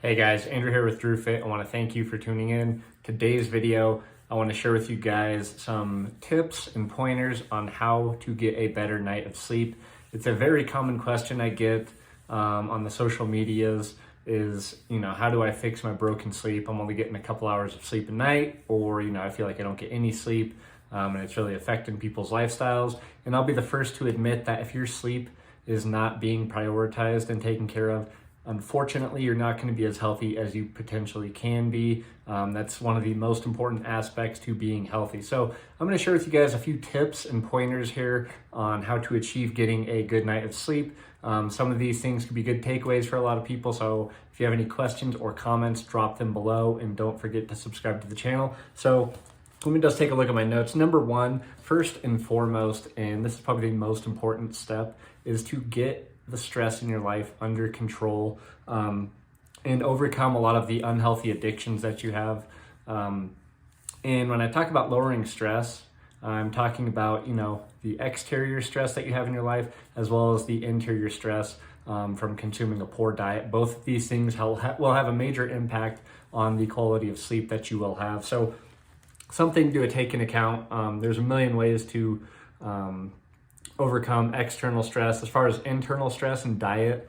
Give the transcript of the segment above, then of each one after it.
Hey guys, Andrew here with Fit. I want to thank you for tuning in. Today's video, I want to share with you guys some tips and pointers on how to get a better night of sleep. It's a very common question I get on the social medias is, how do I fix my broken sleep? I'm only getting a couple hours of sleep a night, or, I feel like I don't get any sleep and it's really affecting people's lifestyles. And I'll be the first to admit that if your sleep is not being prioritized and taken care of, unfortunately, you're not going to be as healthy as you potentially can be. That's one of the most important aspects to being healthy. So I'm going to share with you guys a few tips and pointers here on how to achieve getting a good night of sleep. Some of these things could be good takeaways for a lot of people. So if you have any questions or comments, drop them below, and don't forget to subscribe to the channel. So let me just take a look at my notes. Number one, first and foremost, and this is probably the most important step, is to get the stress in your life under control and overcome a lot of the unhealthy addictions that you have. And when I talk about lowering stress, I'm talking about, the exterior stress that you have in your life, as well as the interior stress from consuming a poor diet. Both of these things will have a major impact on the quality of sleep that you will have. So something to take into account. There's a million ways to overcome external stress. As far as internal stress and diet,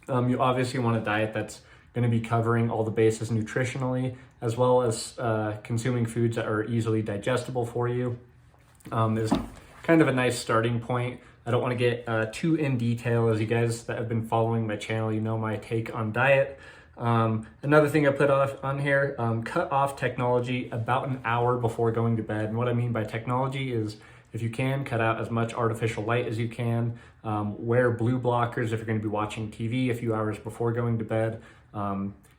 you obviously want a diet that's going to be covering all the bases nutritionally, as well as consuming foods that are easily digestible for you. Is kind of a nice starting point. I don't want to get too in detail. As you guys that have been following my channel, you know my take on diet. Another thing I put on here, cut off technology about an hour before going to bed. And what I mean by technology is, if you can, cut out as much artificial light as you can. Wear blue blockers if you're going to be watching TV a few hours before going to bed.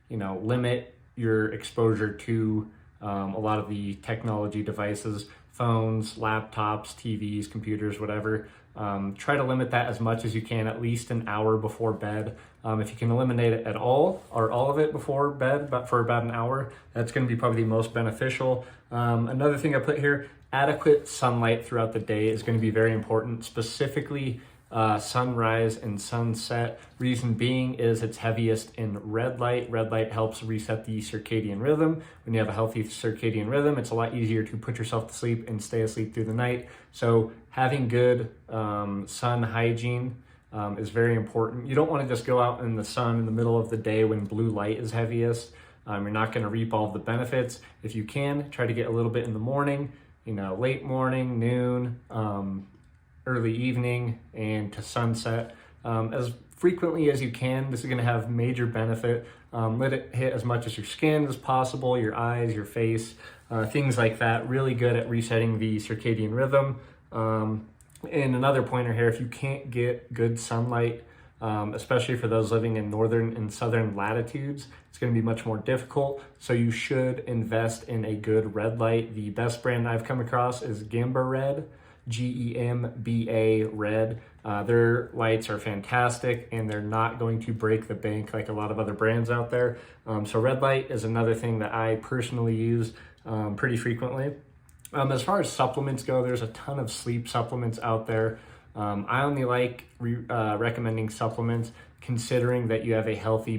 Limit your exposure to a lot of the technology devices, phones, laptops, TVs, computers, whatever. Try to limit that as much as you can, at least an hour before bed. If you can eliminate it at all, or all of it before bed, but for about an hour, that's going to be probably the most beneficial. Another thing I put here, adequate sunlight throughout the day is going to be very important, specifically sunrise and sunset. Reason being is it's heaviest in red light. Red light helps reset the circadian rhythm. When you have a healthy circadian rhythm, it's a lot easier to put yourself to sleep and stay asleep through the night. So having good sun hygiene is very important. You don't want to just go out in the sun in the middle of the day when blue light is heaviest. You're not going to reap all of the benefits. If you can, try to get a little bit in the morning, late morning, noon, early evening, and to sunset as frequently as you can. This is going to have major benefit. Let it hit as much as your skin as possible, your eyes, your face, things like that. Really good at resetting the circadian rhythm. And another pointer here, if you can't get good sunlight, especially for those living in northern and southern latitudes, it's going to be much more difficult. So you should invest in a good red light. The best brand I've come across is Gamba Red, Gamba Red. Their lights are fantastic, and they're not going to break the bank like a lot of other brands out there. So red light is another thing that I personally use pretty frequently. As far as supplements go, there's a ton of sleep supplements out there. I only like recommending supplements considering that you have a healthy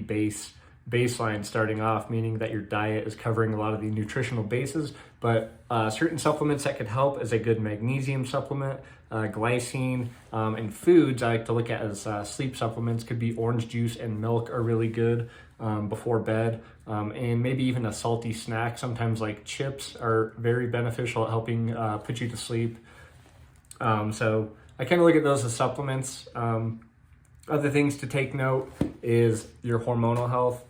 baseline starting off, meaning that your diet is covering a lot of the nutritional bases. But certain supplements that could help is a good magnesium supplement, glycine, and foods I like to look at as sleep supplements could be orange juice and milk are really good before bed. And maybe even a salty snack, sometimes like chips, are very beneficial at helping put you to sleep. So I kind of look at those as supplements. Other things to take note is your hormonal health.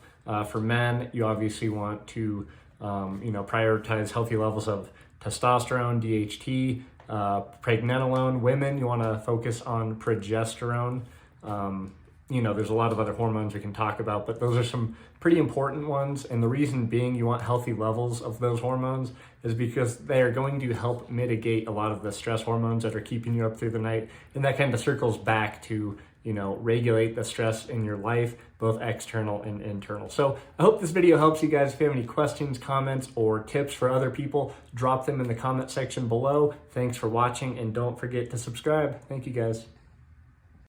For men, you obviously want to, prioritize healthy levels of testosterone, DHT, pregnenolone. Women, you want to focus on progesterone. There's a lot of other hormones we can talk about, but those are some pretty important ones. And the reason being you want healthy levels of those hormones is because they are going to help mitigate a lot of the stress hormones that are keeping you up through the night. And that kind of circles back to, regulate the stress in your life, both external and internal. So I hope this video helps you guys. If you have any questions, comments, or tips for other people, drop them in the comment section below. Thanks for watching, and don't forget to subscribe. Thank you guys.